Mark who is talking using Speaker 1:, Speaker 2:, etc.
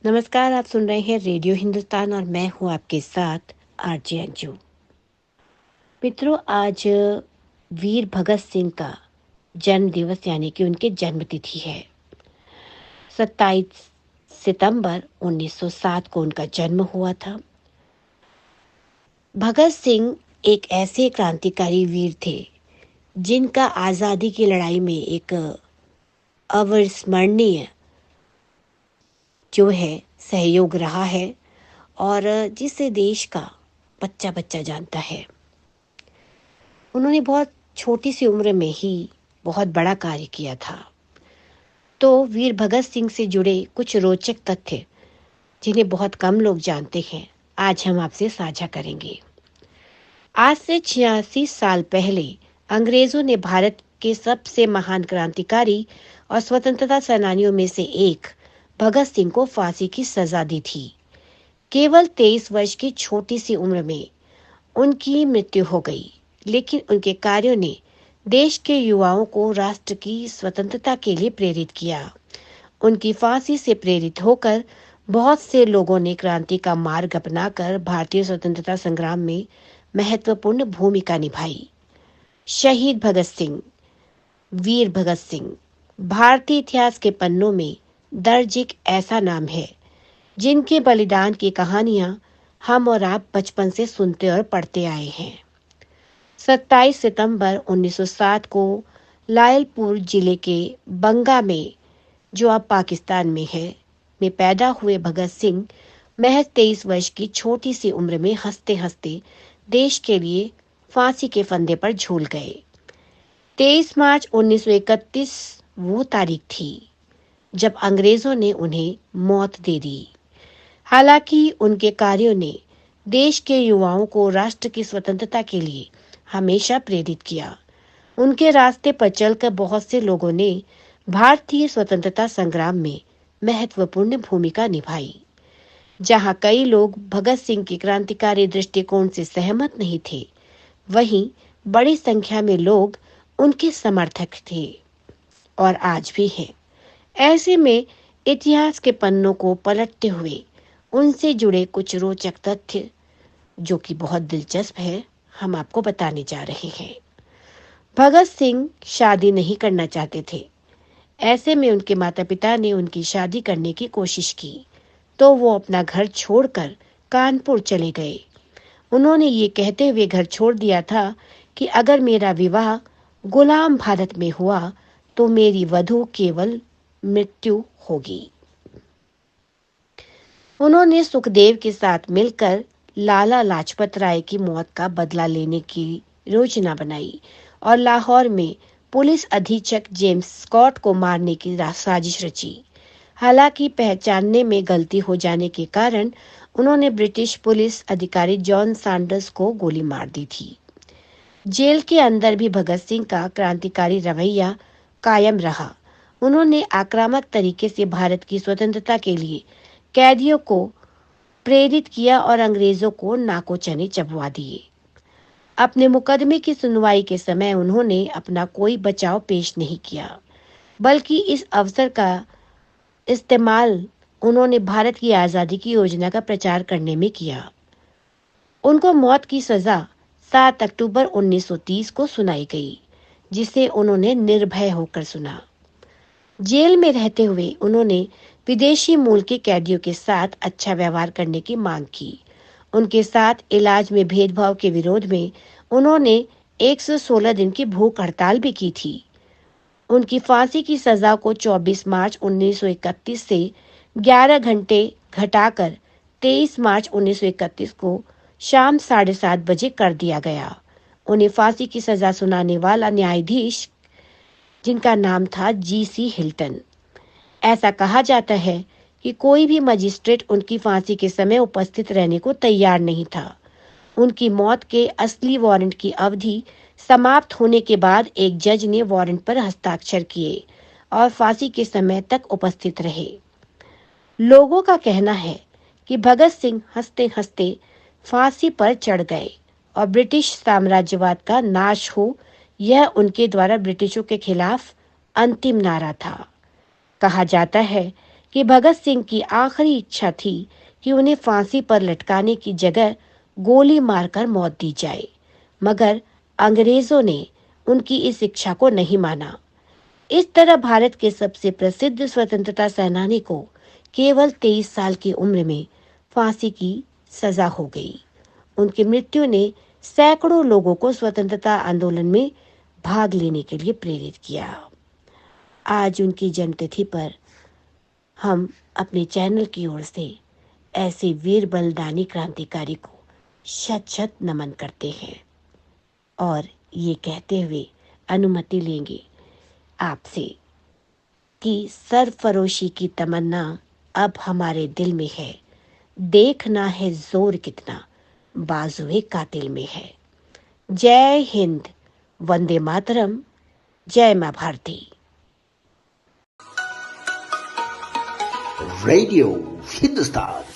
Speaker 1: नमस्कार, आप सुन रहे हैं रेडियो हिंदुस्तान और मैं हूं आपके साथ आरजे अंजू। मित्रों, आज वीर भगत सिंह का जन्म दिवस यानी कि उनके जन्म तिथि है। 27 सितंबर 1907 को उनका जन्म हुआ था। भगत सिंह एक ऐसे क्रांतिकारी वीर थे जिनका आज़ादी की लड़ाई में एक अविस्मरणीय जो है सहयोग रहा है और जिसे देश का बच्चा बच्चा जानता है। उन्होंने बहुत छोटी सी उम्र में ही बहुत बड़ा कार्य किया था। तो वीर भगत सिंह से जुड़े कुछ रोचक तथ्य जिन्हें बहुत कम लोग जानते हैं, आज हम आपसे साझा करेंगे। आज से 86 साल पहले अंग्रेजों ने भारत के सबसे महान क्रांतिकारी और स्वतंत्रता सेनानियों में से एक भगत सिंह को फांसी की सजा दी थी। केवल 23 वर्ष की छोटी सी उम्र में उनकी मृत्यु हो गई, लेकिन उनके कार्यों ने देश के युवाओं को राष्ट्र की स्वतंत्रता के लिए प्रेरित किया। उनकी फांसी से प्रेरित होकर बहुत से लोगों ने क्रांति का मार्ग अपनाकर भारतीय स्वतंत्रता संग्राम में महत्वपूर्ण भूमिका निभाई। शहीद भगत सिंह, वीर भगत सिंह भारतीय इतिहास के पन्नों में दर्ज एक ऐसा नाम है जिनके बलिदान की कहानियां हम और आप बचपन से सुनते और पढ़ते आए हैं। 27 सितंबर 1907 को लायलपुर जिले के बंगा में, जो अब पाकिस्तान में है, में पैदा हुए भगत सिंह महज 23 वर्ष की छोटी सी उम्र में हंसते हंसते देश के लिए फांसी के फंदे पर झूल गए। 23 मार्च 1931 वो तारीख थी जब अंग्रेजों ने उन्हें मौत दे दी। हालांकि उनके कार्यों ने देश के युवाओं को राष्ट्र की स्वतंत्रता के लिए हमेशा प्रेरित किया। उनके रास्ते पर चलकर बहुत से लोगों ने भारतीय स्वतंत्रता संग्राम में महत्वपूर्ण भूमिका निभाई। जहां कई लोग भगत सिंह के क्रांतिकारी दृष्टिकोण से सहमत नहीं थे, वहीं बड़ी संख्या में लोग उनके समर्थक थे और आज भी हैं। ऐसे में इतिहास के पन्नों को पलटते हुए उनसे जुड़े कुछ रोचक तथ्य जो कि बहुत दिलचस्प है, हम आपको बताने जा रहे हैं। भगत सिंह शादी नहीं करना चाहते थे। ऐसे में उनके माता पिता ने उनकी शादी करने की कोशिश की तो वो अपना घर छोड़कर कानपुर चले गए। उन्होंने ये कहते हुए घर छोड़ दिया था कि अगर मेरा विवाह गुलाम भारत में हुआ तो मेरी वधू केवल मृत्यु होगी। उन्होंने सुखदेव के साथ मिलकर लाला लाजपत राय की मौत का बदला लेने की योजना बनाई और लाहौर में पुलिस अधीक्षक जेम्स स्कॉट को मारने की साजिश रची। हालांकि पहचानने में गलती हो जाने के कारण उन्होंने ब्रिटिश पुलिस अधिकारी जॉन सैंडर्स को गोली मार दी थी। जेल के अंदर भी भगत सिंह का क्रांतिकारी रवैया कायम रहा। उन्होंने आक्रामक तरीके से भारत की स्वतंत्रता के लिए कैदियों को प्रेरित किया और अंग्रेजों को नाको चने चबवा दिए। अपने मुकदमे की सुनवाई के समय उन्होंने अपना कोई बचाव पेश नहीं किया, बल्कि इस अवसर का इस्तेमाल उन्होंने भारत की आज़ादी की योजना का प्रचार करने में किया। उनको मौत की सजा 7 अक्टूबर 1930 को सुनाई गई, जिसे उन्होंने निर्भय होकर सुना। जेल में रहते हुए उन्होंने विदेशी मूल के कैदियों के साथ अच्छा व्यवहार करने की मांग की। उनके साथ इलाज में भेदभाव के विरोध में उन्होंने 116 दिन की भूख हड़ताल भी की थी। उनकी फांसी की सजा को 24 मार्च 1931 से 11 घंटे घटाकर 23 मार्च 1931 को शाम 7:30 बजे कर दिया गया। उन्हें फांसी की सजा सुनाने वाला न्यायाधीश, जिनका नाम था G.C. हिल्टन। ऐसा कहा जाता है कि कोई भी मजिस्ट्रेट उनकी फांसी के समय उपस्थित रहने को तैयार नहीं था। उनकी मौत के असली वारंट की अवधि समाप्त होने के बाद एक जज ने वारंट पर हस्ताक्षर किए और फांसी के समय तक उपस्थित रहे। लोगों का कहना है कि भगत सिंह हंसते हंसते फांसी पर चढ़ गए और ब्रिटिश साम्राज्यवाद का नाश हो, यह उनके द्वारा ब्रिटिशों के खिलाफ अंतिम नारा था। कहा जाता है कि भगत सिंह की आखिरी इच्छा थी कि उन्हें फांसी पर लटकाने की जगह गोली मारकर मौत दी जाए, मगर अंग्रेजों ने उनकी इस इच्छा को नहीं माना। इस तरह भारत के सबसे प्रसिद्ध स्वतंत्रता सेनानी को केवल 23 साल की उम्र में फांसी की सजा हो गई। उनकी मृत्यु ने सैकड़ों लोगों को स्वतंत्रता आंदोलन में भाग लेने के लिए प्रेरित किया। आज उनकी जन्मतिथि पर हम अपने चैनल की ओर से ऐसे वीर बलिदानी क्रांतिकारी को शत शत नमन करते हैं और ये कहते हुए अनुमति लेंगे आपसे कि सरफरोशी की तमन्ना अब हमारे दिल में है, देखना है जोर कितना बाजुए कातिल में है। जय हिंद, वंदे मातरम, जय मां भारती।
Speaker 2: रेडियो हिंदुस्तान